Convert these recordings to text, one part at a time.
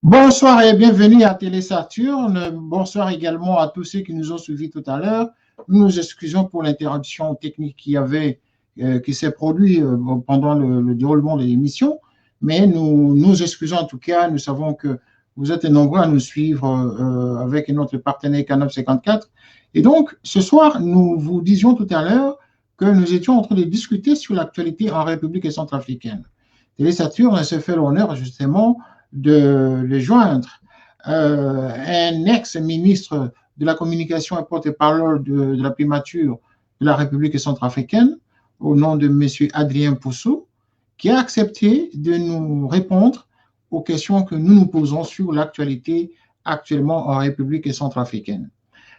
Bonsoir et bienvenue à Télé Saturne. Bonsoir également à tous ceux qui nous ont suivis tout à l'heure. Nous nous excusons pour l'interruption technique qui s'est produite pendant le déroulement de l'émission, mais nous nous excusons en tout cas. Nous savons que vous êtes nombreux à nous suivre avec notre partenaire Canop 54. Et donc, ce soir, nous vous disions tout à l'heure que nous étions en train de discuter sur l'actualité en République centrafricaine. Télé Saturne se fait l'honneur justement de joindre un ex-ministre de la communication et porte-parole de la primature de la République centrafricaine, au nom de M. Adrien Poussou, qui a accepté de nous répondre aux questions que nous nous posons sur l'actualité actuellement en République centrafricaine.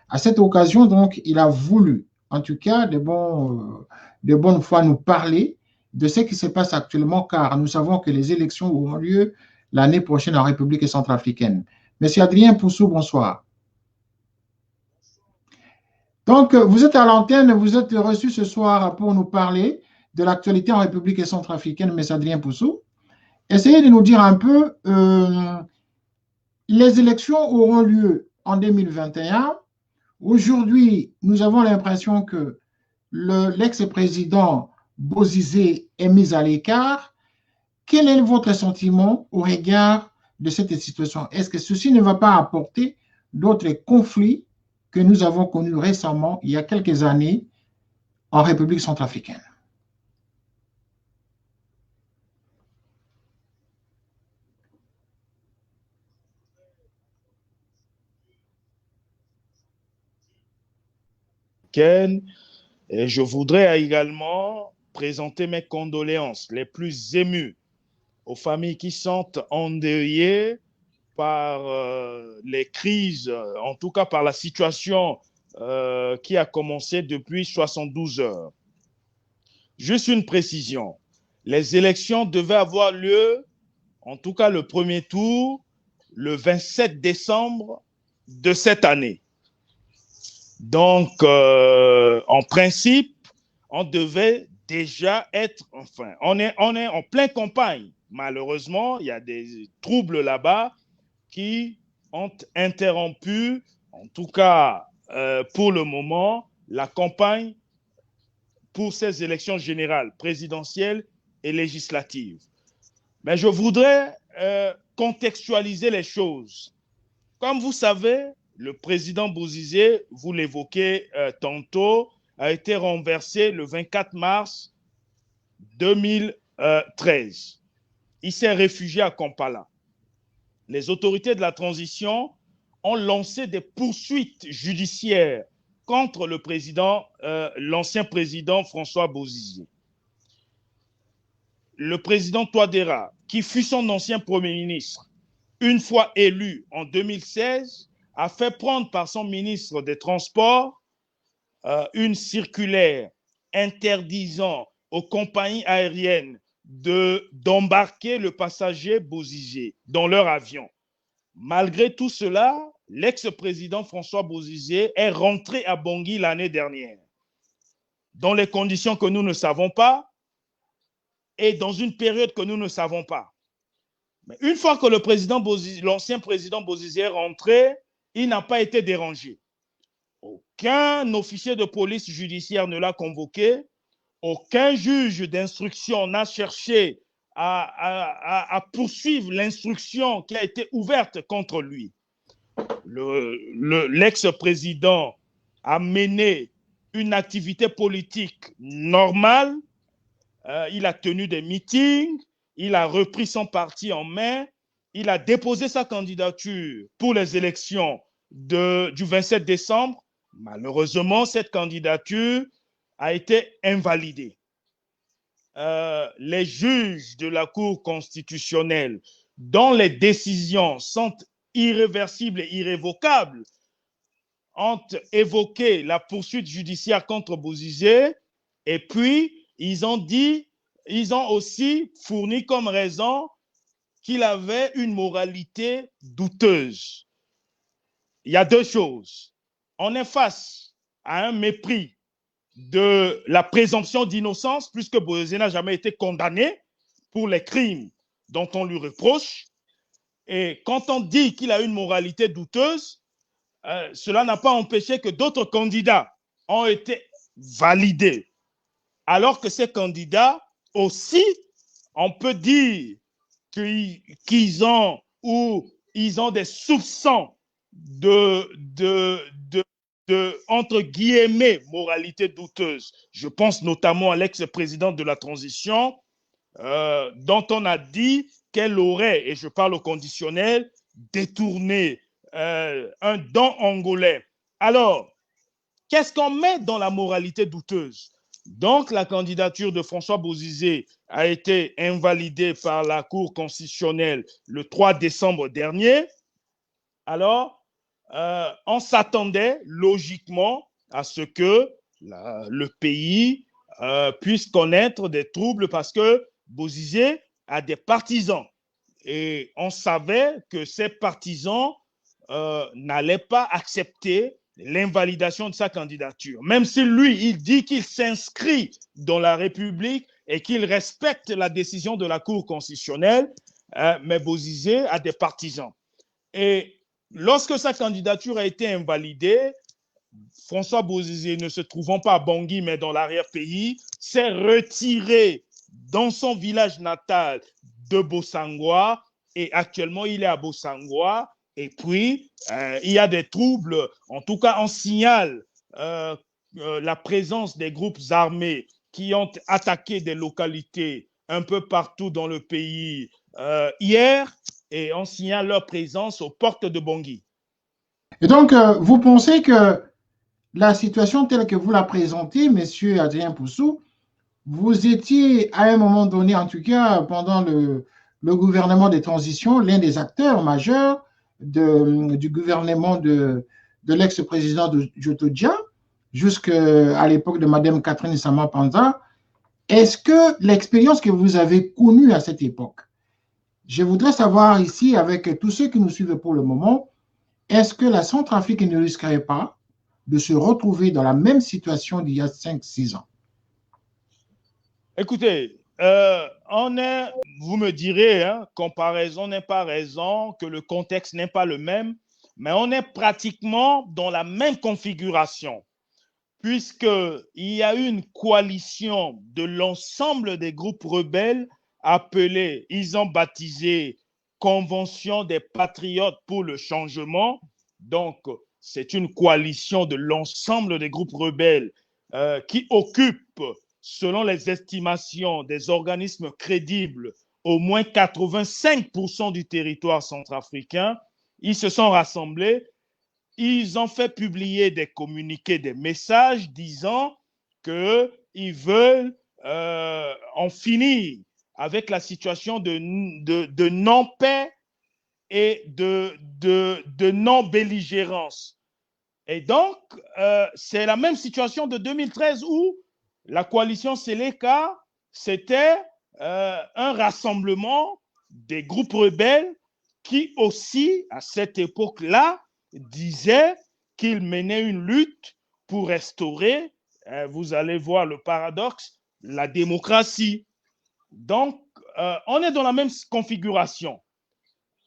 À cette occasion, donc, il a voulu, en tout cas, de bonne foi, nous parler de ce qui se passe actuellement, car nous savons que les élections auront lieu l'année prochaine en République centrafricaine. Monsieur Adrien Poussou, bonsoir. Donc, vous êtes à l'antenne, vous êtes reçu ce soir pour nous parler de l'actualité en République centrafricaine, monsieur Adrien Poussou. Essayez de nous dire un peu, les élections auront lieu en 2021. Aujourd'hui, nous avons l'impression que l'ex-président Bozizé est mis à l'écart. Quel est votre sentiment au regard de cette situation? Est-ce que ceci ne va pas apporter d'autres conflits que nous avons connus récemment, il y a quelques années, en République centrafricaine? Et je voudrais également présenter mes condoléances les plus émues aux familles qui sont endeuillées par les crises, en tout cas par la situation qui a commencé depuis 72 heures. Juste une précision, les élections devaient avoir lieu, en tout cas le premier tour, le 27 décembre de cette année. Donc, en principe, on devait déjà être, enfin, on est en pleine campagne. Malheureusement, il y a des troubles là-bas qui ont interrompu, en tout cas pour le moment, la campagne pour ces élections générales, présidentielles et législatives. Mais je voudrais contextualiser les choses. Comme vous savez, le président Bozizé, vous l'évoquez tantôt, a été renversé le 24 mars 2013. Il s'est réfugié à Kampala. Les autorités de la transition ont lancé des poursuites judiciaires contre le président, l'ancien président François Bozizé. Le président Touadéra, qui fut son ancien premier ministre, une fois élu en 2016, a fait prendre par son ministre des Transports une circulaire interdisant aux compagnies aériennes d'embarquer le passager Bozizé dans leur avion. Malgré tout cela, l'ex-président François Bozizé est rentré à Bangui l'année dernière, dans les conditions que nous ne savons pas et dans une période que nous ne savons pas. Mais une fois que l'ancien président Bozizé est rentré, il n'a pas été dérangé. Aucun officier de police judiciaire ne l'a convoqué. Aucun juge d'instruction n'a cherché à poursuivre l'instruction qui a été ouverte contre lui. L'ex-président a mené une activité politique normale. Il a tenu des meetings. Il a repris son parti en main. Il a déposé sa candidature pour les élections du 27 décembre. Malheureusement, cette candidature a été invalidée. Les juges de la Cour constitutionnelle, dont les décisions sont irréversibles et irrévocables, ont évoqué la poursuite judiciaire contre Bozizé et puis ils ont aussi fourni comme raison qu'il avait une moralité douteuse. Il y a deux choses. On est face à un mépris de la présomption d'innocence, puisque Bozizé n'a jamais été condamné pour les crimes dont on lui reproche. Et quand on dit qu'il a une moralité douteuse, cela n'a pas empêché que d'autres candidats ont été validés. Alors que ces candidats aussi, on peut dire qu'ils ont ou ils ont des soupçons de entre guillemets, moralité douteuse. Je pense notamment à l'ex-présidente de la transition, dont on a dit qu'elle aurait, et je parle au conditionnel, détourné un don angolais. Alors, qu'est-ce qu'on met dans la moralité douteuse? Donc, la candidature de François Bozizé a été invalidée par la Cour constitutionnelle le 3 décembre dernier. Alors, on s'attendait logiquement à ce que le pays puisse connaître des troubles parce que Bozizé a des partisans. Et on savait que ces partisans n'allaient pas accepter l'invalidation de sa candidature. Même si lui, il dit qu'il s'inscrit dans la République et qu'il respecte la décision de la Cour constitutionnelle, mais Bozizé a des partisans. Et lorsque sa candidature a été invalidée, François Bozizé, ne se trouvant pas à Bangui, mais dans l'arrière-pays, s'est retiré dans son village natal de Bossangoa et actuellement, il est à Bossangoa. Et puis, il y a des troubles. En tout cas, on signale la présence des groupes armés qui ont attaqué des localités un peu partout dans le pays hier et on signale leur présence aux portes de Bangui. Et donc, vous pensez que la situation telle que vous la présentez, Monsieur Adrien Poussou, vous étiez à un moment donné, en tout cas pendant le gouvernement de transition, l'un des acteurs majeurs du gouvernement de l'ex-président de Jotodia, jusqu'à l'époque de Mme Catherine Samba-Panza. Est-ce que l'expérience que vous avez connue à cette époque, je voudrais savoir ici, avec tous ceux qui nous suivent pour le moment, est-ce que la Centrafrique ne risquerait pas de se retrouver dans la même situation d'il y a 5-6 ans? Écoutez, vous me direz, hein, comparaison n'est pas raison, que le contexte n'est pas le même, mais on est pratiquement dans la même configuration, puisqu'il y a eu une coalition de l'ensemble des groupes rebelles appelés, ils ont baptisé Convention des patriotes pour le changement. Donc, c'est une coalition de l'ensemble des groupes rebelles qui occupe, selon les estimations des organismes crédibles, au moins 85% du territoire centrafricain. Ils se sont rassemblés, ils ont fait publier des communiqués, des messages disant qu'ils veulent en finir avec la situation de non-paix et de non-belligérance. Et donc, c'est la même situation de 2013 où la coalition Seleka, c'était un rassemblement des groupes rebelles qui aussi, à cette époque-là, disaient qu'ils menaient une lutte pour restaurer, vous allez voir le paradoxe, la démocratie. Donc, on est dans la même configuration.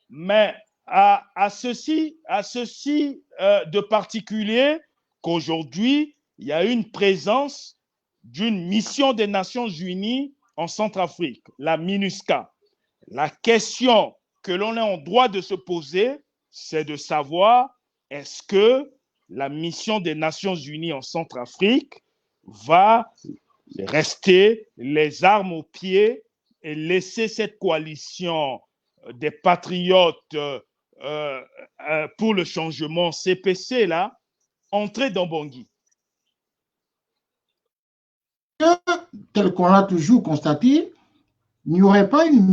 Mais à ceci de particulier qu'aujourd'hui, il y a une présence d'une mission des Nations Unies en Centrafrique, la MINUSCA. La question que l'on est en droit de se poser, c'est de savoir est-ce que la mission des Nations Unies en Centrafrique va rester les armes aux pieds et laisser cette coalition des patriotes pour le changement CPC là entrer dans Bangui. Tel qu'on l'a toujours constaté, il n'y aurait pas une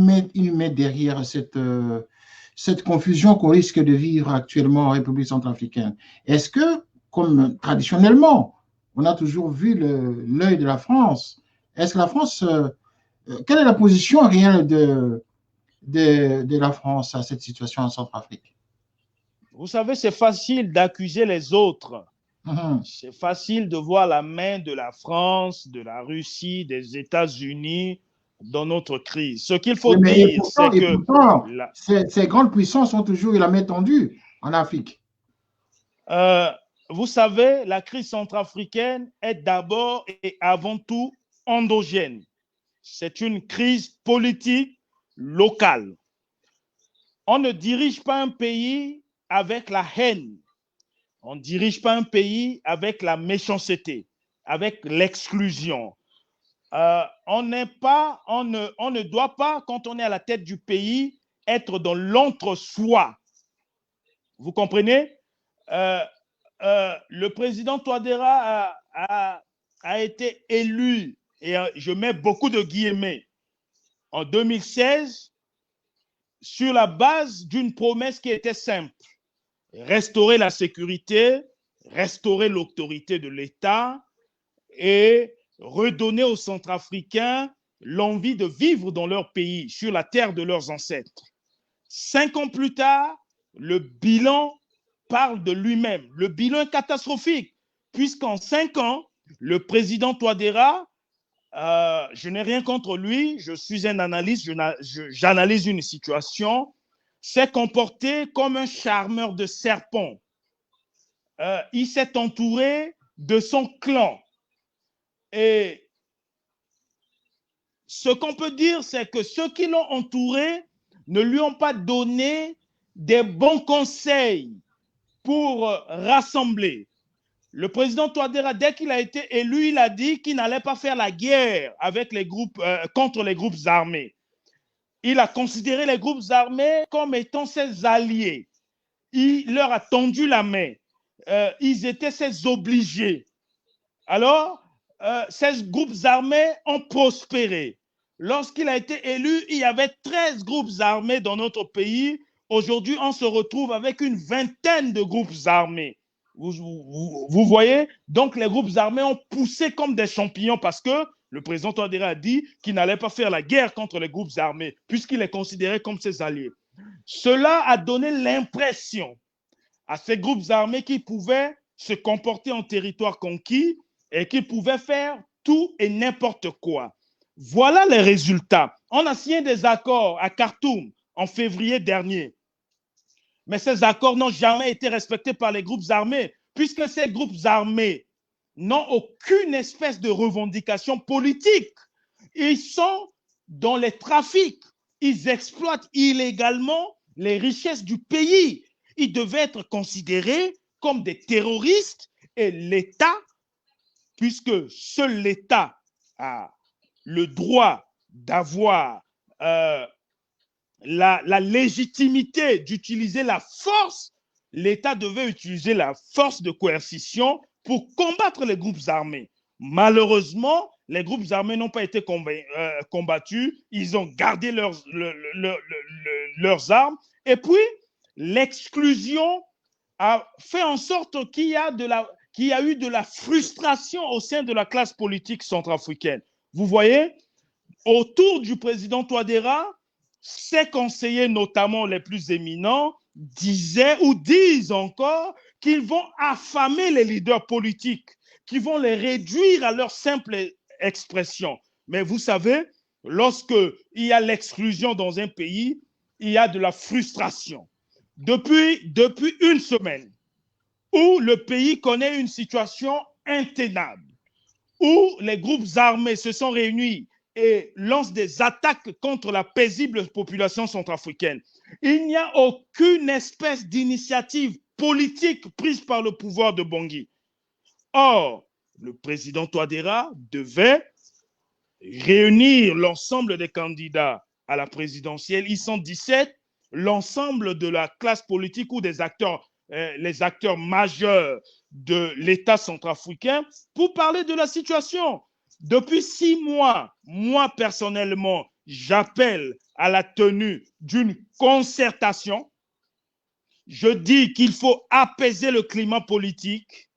main derrière cette confusion qu'on risque de vivre actuellement en République centrafricaine. Est-ce que, comme traditionnellement, on a toujours vu l'œil de la France, est-ce que la France, quelle est la position réelle de la France à cette situation en Centrafrique? Vous savez, c'est facile d'accuser les autres. C'est facile de voir la main de la France, de la Russie, des États-Unis dans notre crise. Ce qu'il faut Oui, mais dire, c'est que pourtant, ces grandes puissances ont toujours eu la main tendue en Afrique. Vous savez, la crise centrafricaine est d'abord et avant tout endogène. C'est une crise politique locale. On ne dirige pas un pays avec la haine. On ne dirige pas un pays avec la méchanceté, avec l'exclusion. On ne doit pas, quand on est à la tête du pays, être dans l'entre-soi. Vous comprenez? Le président Touadéra a été élu, et je mets beaucoup de guillemets, en 2016, sur la base d'une promesse qui était simple: restaurer la sécurité, restaurer l'autorité de l'État et redonner aux Centrafricains l'envie de vivre dans leur pays, sur la terre de leurs ancêtres. 5 ans plus tard, le bilan parle de lui-même. Le bilan est catastrophique, puisqu'en 5 ans, le président Touadéra, je n'ai rien contre lui, je suis un analyste, j'analyse une situation, s'est comporté comme un charmeur de serpents. Il s'est entouré de son clan. Et ce qu'on peut dire, c'est que ceux qui l'ont entouré ne lui ont pas donné des bons conseils pour rassembler. Le président Touadéra, dès qu'il a été élu, il a dit qu'il n'allait pas faire la guerre avec les groupes, contre les groupes armés. Il a considéré les groupes armés comme étant ses alliés. Il leur a tendu la main. Ils étaient ses obligés. Alors, ces groupes armés ont prospéré. Lorsqu'il a été élu, il y avait 13 groupes armés dans notre pays. Aujourd'hui, on se retrouve avec une vingtaine de groupes armés. Vous voyez? Donc, les groupes armés ont poussé comme des champignons parce que le président Touadéra a dit qu'il n'allait pas faire la guerre contre les groupes armés puisqu'il les considérait comme ses alliés. Cela a donné l'impression à ces groupes armés qu'ils pouvaient se comporter en territoire conquis et qu'ils pouvaient faire tout et n'importe quoi. Voilà les résultats. On a signé des accords à Khartoum en février dernier. Mais ces accords n'ont jamais été respectés par les groupes armés, puisque ces groupes armés n'ont aucune espèce de revendication politique. Ils sont dans les trafics. Ils exploitent illégalement les richesses du pays. Ils devaient être considérés comme des terroristes et l'État, puisque seul l'État a le droit d'avoir la légitimité d'utiliser la force, l'État devait utiliser la force de coercition pour combattre les groupes armés. Malheureusement, les groupes armés n'ont pas été combattus, ils ont gardé leurs armes, et puis l'exclusion a fait en sorte qu'il y a eu de la frustration au sein de la classe politique centrafricaine. Vous voyez, autour du président Touadéra, ses conseillers, notamment les plus éminents, disaient ou disent encore qu'ils vont affamer les leaders politiques, qu'ils vont les réduire à leur simple expression. Mais vous savez, lorsqu'il y a l'exclusion dans un pays, il y a de la frustration. Depuis une semaine, où le pays connaît une situation intenable, où les groupes armés se sont réunis et lancent des attaques contre la paisible population centrafricaine, il n'y a aucune espèce d'initiative politique prise par le pouvoir de Bangui. Or, le président Touadéra devait réunir l'ensemble des candidats à la présidentielle. Ils sont 17, l'ensemble de la classe politique ou des acteurs, les acteurs majeurs de l'État centrafricain pour parler de la situation. Depuis 6 mois, moi personnellement, j'appelle à la tenue d'une concertation. Je dis qu'il faut apaiser le climat politique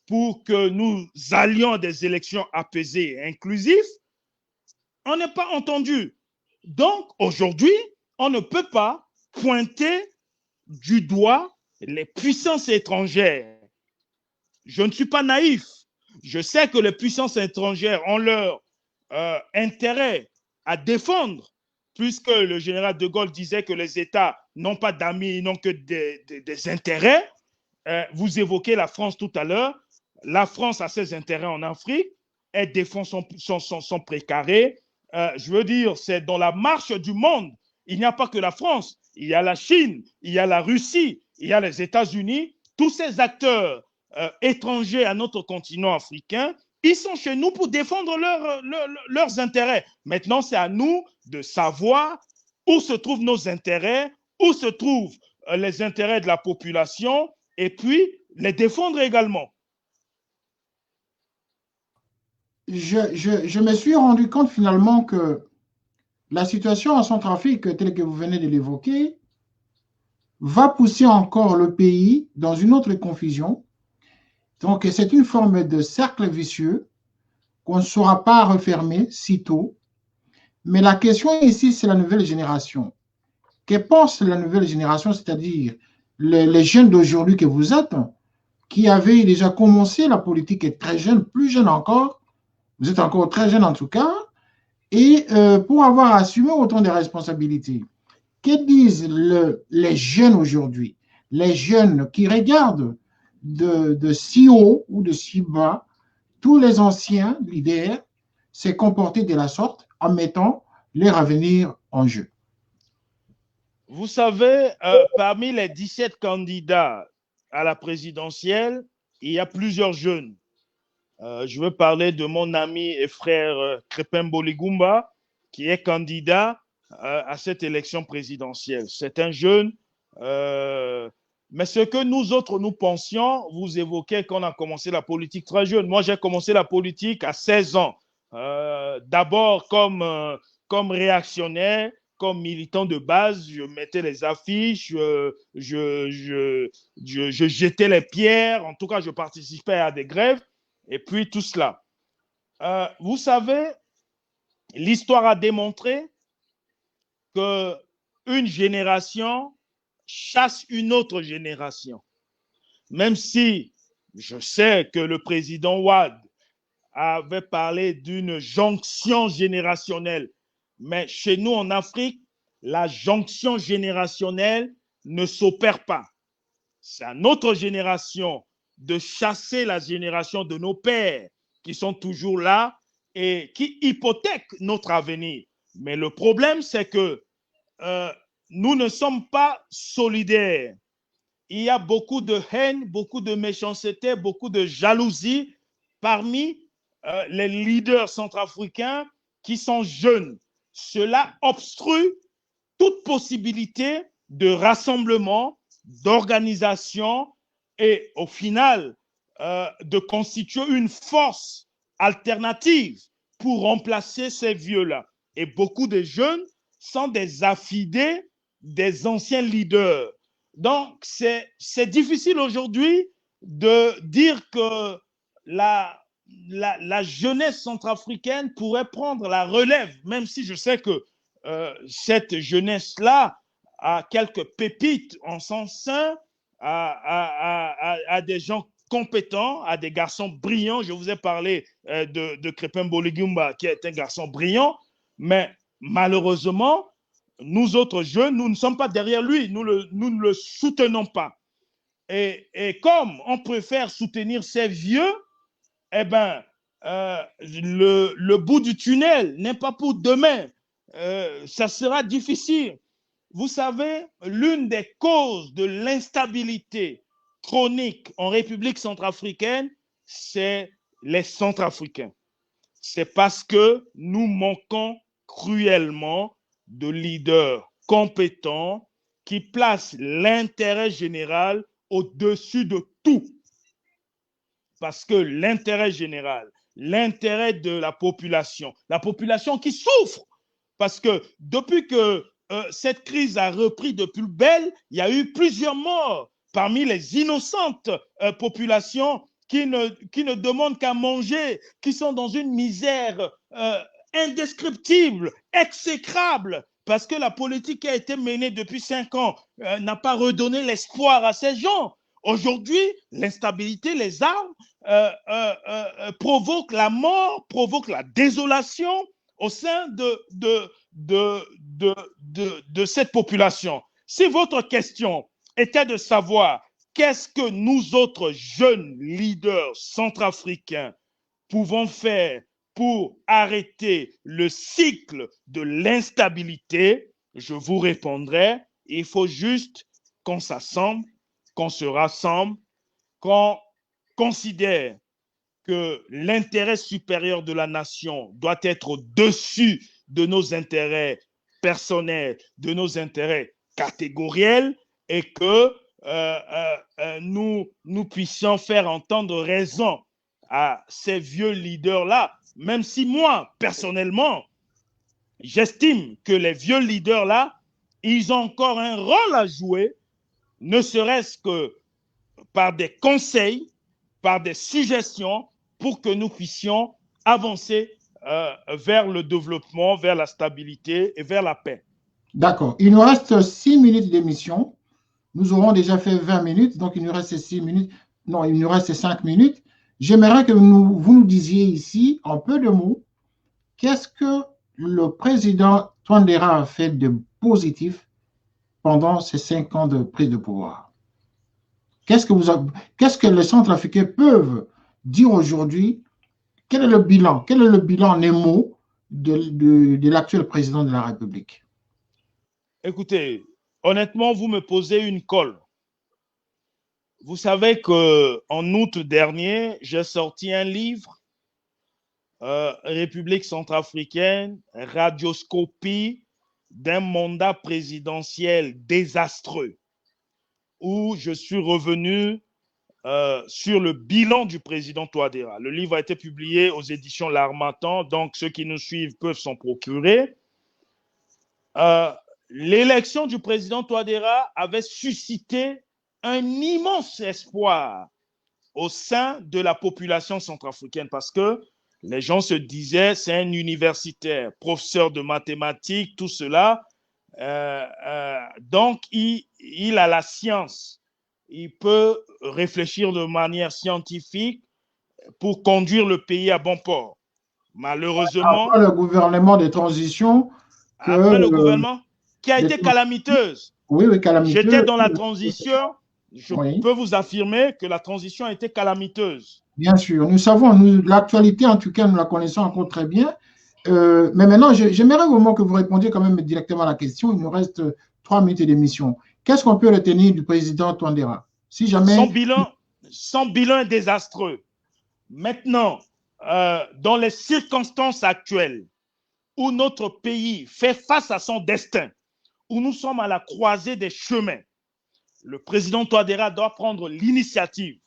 pour que nous allions à des élections apaisées et inclusives. On n'est pas entendu. Donc, aujourd'hui, on ne peut pas pointer du doigt les puissances étrangères. Je ne suis pas naïf. Je sais que les puissances étrangères ont leur intérêt à défendre, puisque le général de Gaulle disait que les États n'ont pas d'amis, ils n'ont que des intérêts. Vous évoquez la France tout à l'heure. La France a ses intérêts en Afrique, elle défend son précaré. Je veux dire, c'est dans la marche du monde. Il n'y a pas que la France, il y a la Chine, il y a la Russie, il y a les États-Unis. Tous ces acteurs étrangers à notre continent africain, ils sont chez nous pour défendre leurs intérêts. Maintenant, c'est à nous de savoir où se trouvent nos intérêts, où se trouvent les intérêts de la population, et puis les défendre également. Je me suis rendu compte finalement que la situation en Centrafrique, telle que vous venez de l'évoquer, va pousser encore le pays dans une autre confusion. Donc, c'est une forme de cercle vicieux qu'on ne saura pas refermer sitôt. Mais la question ici, c'est la nouvelle génération. Que pense la nouvelle génération, c'est-à-dire les jeunes d'aujourd'hui que vous êtes, qui avaient déjà commencé la politique et très jeunes, plus jeunes encore, vous êtes encore très jeune en tout cas, et pour avoir assumé autant de responsabilités. Que disent les jeunes aujourd'hui, les jeunes qui regardent de si haut ou de si bas tous les anciens leaders se comporter de la sorte en mettant leur avenir en jeu? Vous savez, parmi les 17 candidats à la présidentielle, il y a plusieurs jeunes. Je veux parler de mon ami et frère Crépin Boligumba, qui est candidat à cette élection présidentielle. C'est un jeune, mais ce que nous autres, nous pensions, vous évoquez qu'on a commencé la politique très jeune. Moi, j'ai commencé la politique à 16 ans. D'abord comme réactionnaire, comme militant de base, je mettais les affiches, je jetais les pierres, en tout cas, je participais à des grèves. Et puis tout cela. Vous savez, l'histoire a démontré qu'une génération chasse une autre génération. Même si je sais que le président Wade avait parlé d'une jonction générationnelle, mais chez nous en Afrique, la jonction générationnelle ne s'opère pas. C'est à notre génération de chasser la génération de nos pères qui sont toujours là et qui hypothèquent notre avenir. Mais le problème, c'est que nous ne sommes pas solidaires. Il y a beaucoup de haine, beaucoup de méchanceté, beaucoup de jalousie parmi les leaders centrafricains qui sont jeunes. Cela obstrue toute possibilité de rassemblement, d'organisation et au final de constituer une force alternative pour remplacer ces vieux-là. Et beaucoup de jeunes sont des affidés des anciens leaders. Donc, c'est difficile aujourd'hui de dire que la jeunesse centrafricaine pourrait prendre la relève, même si je sais que cette jeunesse-là a quelques pépites en son sein, à des gens compétents, à des garçons brillants. Je vous ai parlé de Crépin Boligumba, qui est un garçon brillant, mais malheureusement, nous autres jeunes, nous ne sommes pas derrière lui, nous ne le soutenons pas. Et comme on préfère soutenir ces vieux, eh bien, le bout du tunnel n'est pas pour demain. Ça sera difficile. Vous savez, l'une des causes de l'instabilité chronique en République centrafricaine, c'est les Centrafricains. C'est parce que nous manquons cruellement de leaders compétents qui placent l'intérêt général au-dessus de tout. Parce que l'intérêt général, l'intérêt de la population qui souffre, parce que depuis que cette crise a repris de plus belle, il y a eu plusieurs morts parmi les innocentes populations qui ne demandent qu'à manger, qui sont dans une misère indescriptible, exécrable, parce que la politique qui a été menée depuis 5 ans n'a pas redonné l'espoir à ces gens. Aujourd'hui, l'instabilité, les armes provoquent la mort, provoquent la désolation. au sein de cette population. Si votre question était de savoir qu'est-ce que nous autres jeunes leaders centrafricains pouvons faire pour arrêter le cycle de l'instabilité, je vous répondrai, il faut juste qu'on s'assemble, qu'on se rassemble, qu'on considère que l'intérêt supérieur de la nation doit être au-dessus de nos intérêts personnels, de nos intérêts catégoriels, et que nous puissions faire entendre raison à ces vieux leaders-là, même si moi, personnellement, j'estime que les vieux leaders-là, ils ont encore un rôle à jouer, ne serait-ce que par des conseils, par des suggestions, pour que nous puissions avancer vers le développement, vers la stabilité et vers la paix. D'accord. Il nous reste 6 minutes d'émission. Nous aurons déjà fait 20 minutes, donc il nous reste 6 minutes. Non, il nous reste 5 minutes. J'aimerais que vous nous disiez ici, en peu de mots, qu'est-ce que le président Touadéra a fait de positif pendant ces 5 ans de prise de pouvoir? Qu'est-ce que les Centrafricains peuvent dire aujourd'hui? Quel est le bilan? Quel est le bilan en un mot de l'actuel président de la République? Écoutez, honnêtement, vous me posez une colle. Vous savez qu'en août dernier, j'ai sorti un livre, République centrafricaine, radioscopie d'un mandat présidentiel désastreux, où je suis revenu sur le bilan du président Touadéra. Le livre a été publié aux éditions L'Harmattan, donc ceux qui nous suivent peuvent s'en procurer. L'élection du président Touadéra avait suscité un immense espoir au sein de la population centrafricaine parce que les gens se disaient c'est un universitaire, professeur de mathématiques, tout cela. Donc, il a la science. Il peut réfléchir de manière scientifique pour conduire le pays à bon port. Malheureusement, après le gouvernement de transition, après le gouvernement qui a été calamiteuse. Oui, oui, calamiteuse. J'étais dans la transition. Je Oui. peux vous affirmer que la transition a été calamiteuse. Bien sûr, nous savons, l'actualité en tout cas, nous la connaissons encore très bien. Mais maintenant, j'aimerais vraiment que vous répondiez quand même directement à la question. Il nous reste 3 minutes d'émission. Qu'est-ce qu'on peut retenir du président Touadéra? Si jamais... Son bilan est désastreux. Maintenant, dans les circonstances actuelles où notre pays fait face à son destin, où nous sommes à la croisée des chemins, le président Touadéra doit prendre l'initiative.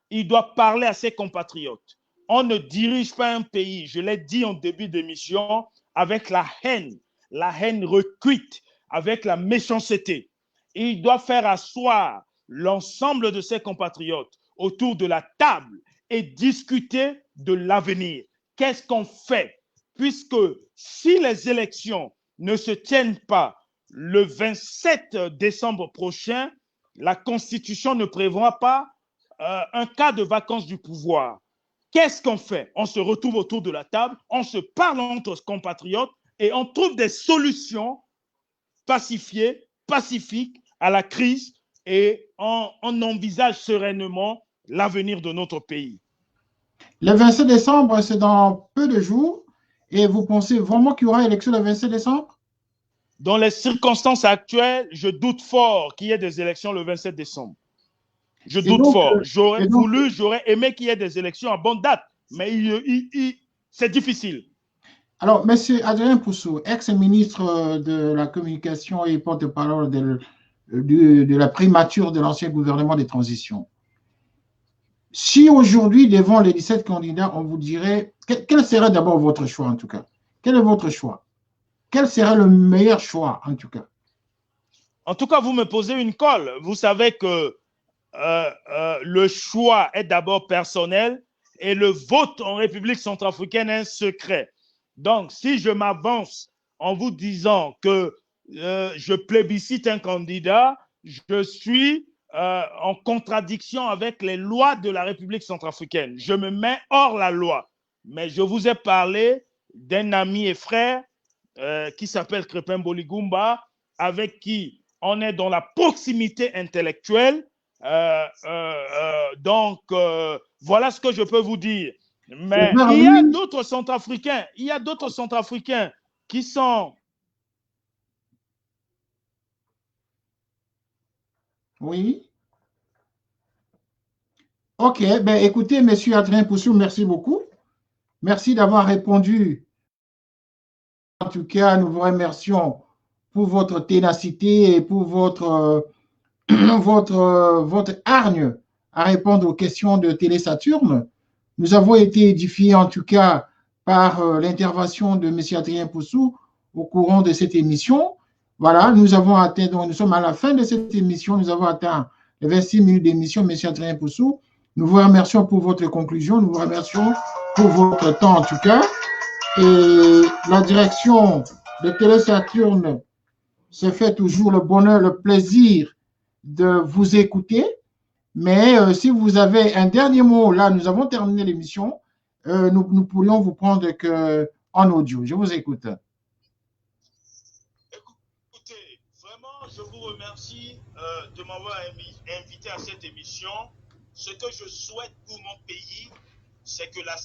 Il doit parler à ses compatriotes. On ne dirige pas un pays, je l'ai dit en début d'émission, avec la haine recuite, avec la méchanceté. Il doit faire asseoir l'ensemble de ses compatriotes autour de la table et discuter de l'avenir. Qu'est-ce qu'on fait? Puisque si les élections ne se tiennent pas le 27 décembre prochain, la Constitution ne prévoit pas un cas de vacance du pouvoir. Qu'est-ce qu'on fait? On se retrouve autour de la table, on se parle entre compatriotes et on trouve des solutions pacifiées, pacifiques à la crise et on envisage sereinement l'avenir de notre pays. Le 27 décembre, c'est dans peu de jours. Et vous pensez vraiment qu'il y aura élection le 27 décembre? Dans les circonstances actuelles, je doute fort qu'il y ait des élections le 27 décembre. Je doute fort. J'aurais aimé qu'il y ait des élections à bonne date, mais c'est difficile. Alors, M. Adrien Poussou, ex-ministre de la Communication et porte-parole de la primature de l'ancien gouvernement de transition, si aujourd'hui, devant les 17 candidats, on vous dirait, quel serait d'abord votre choix en tout cas? Quel est votre choix? Quel serait le meilleur choix en tout cas? En tout cas, vous me posez une colle. Vous savez que le choix est d'abord personnel et le vote en République centrafricaine est un secret. Donc, si je m'avance en vous disant que je plébiscite un candidat, je suis en contradiction avec les lois de la République centrafricaine. Je me mets hors la loi. Mais je vous ai parlé d'un ami et frère qui s'appelle Crépin Boligumba, avec qui on est dans la proximité intellectuelle. Donc, voilà ce que je peux vous dire. Mais il y a d'autres Centrafricains, qui sont... Oui. OK. Ben, écoutez, monsieur Adrien Poussou, merci beaucoup. Merci d'avoir répondu. En tout cas, nous vous remercions pour votre ténacité et pour votre hargne à répondre aux questions de Télé Saturne. Nous avons été édifiés en tout cas par l'intervention de M. Adrien Poussou au courant de cette émission. Voilà, nous sommes à la fin de cette émission, nous avons atteint les 26 minutes d'émission, M. Adrien Poussou. Nous vous remercions pour votre conclusion, nous vous remercions pour votre temps en tout cas. Et la direction de Télé Saturne se fait toujours le bonheur, le plaisir de vous écouter. Mais si vous avez un dernier mot, là, nous avons terminé l'émission, nous pourrions vous prendre en audio. Je vous écoute. Écoutez, vraiment, je vous remercie de m'avoir invité à cette émission. Ce que je souhaite pour mon pays, c'est que la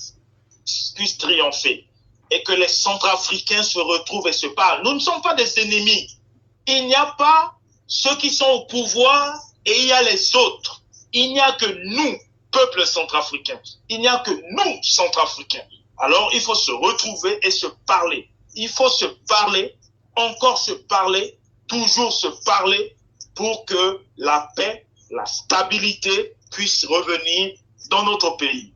puisse triompher et que les Centrafricains se retrouvent et se parlent. Nous ne sommes pas des ennemis. Il n'y a pas ceux qui sont au pouvoir et il y a les autres. Il n'y a que nous, peuple centrafricain. Il n'y a que nous, Centrafricains. Alors, il faut se retrouver et se parler. Il faut se parler, encore se parler, toujours se parler pour que la paix, la stabilité puisse revenir dans notre pays.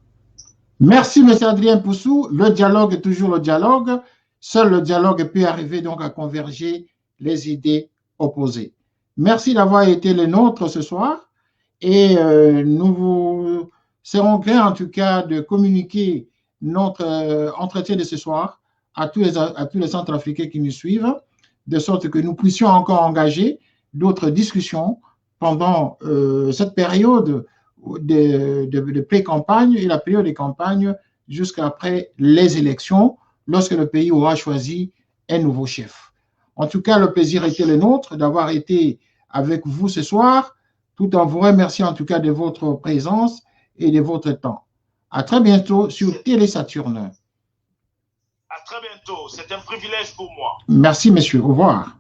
Merci, M. Adrien Poussou. Le dialogue est toujours le dialogue. Seul le dialogue peut arriver donc à converger les idées opposées. Merci d'avoir été les nôtres ce soir et nous vous serons grés en tout cas de communiquer notre entretien de ce soir à tous les Centrafricains qui nous suivent, de sorte que nous puissions encore engager d'autres discussions pendant cette période de pré-campagne et la période de campagne jusqu'après les élections, lorsque le pays aura choisi un nouveau chef. En tout cas, le plaisir était le nôtre d'avoir été avec vous ce soir, tout en vous remerciant en tout cas de votre présence et de votre temps. À très bientôt sur Télé Saturne. À très bientôt. C'est un privilège pour moi. Merci, monsieur. Au revoir.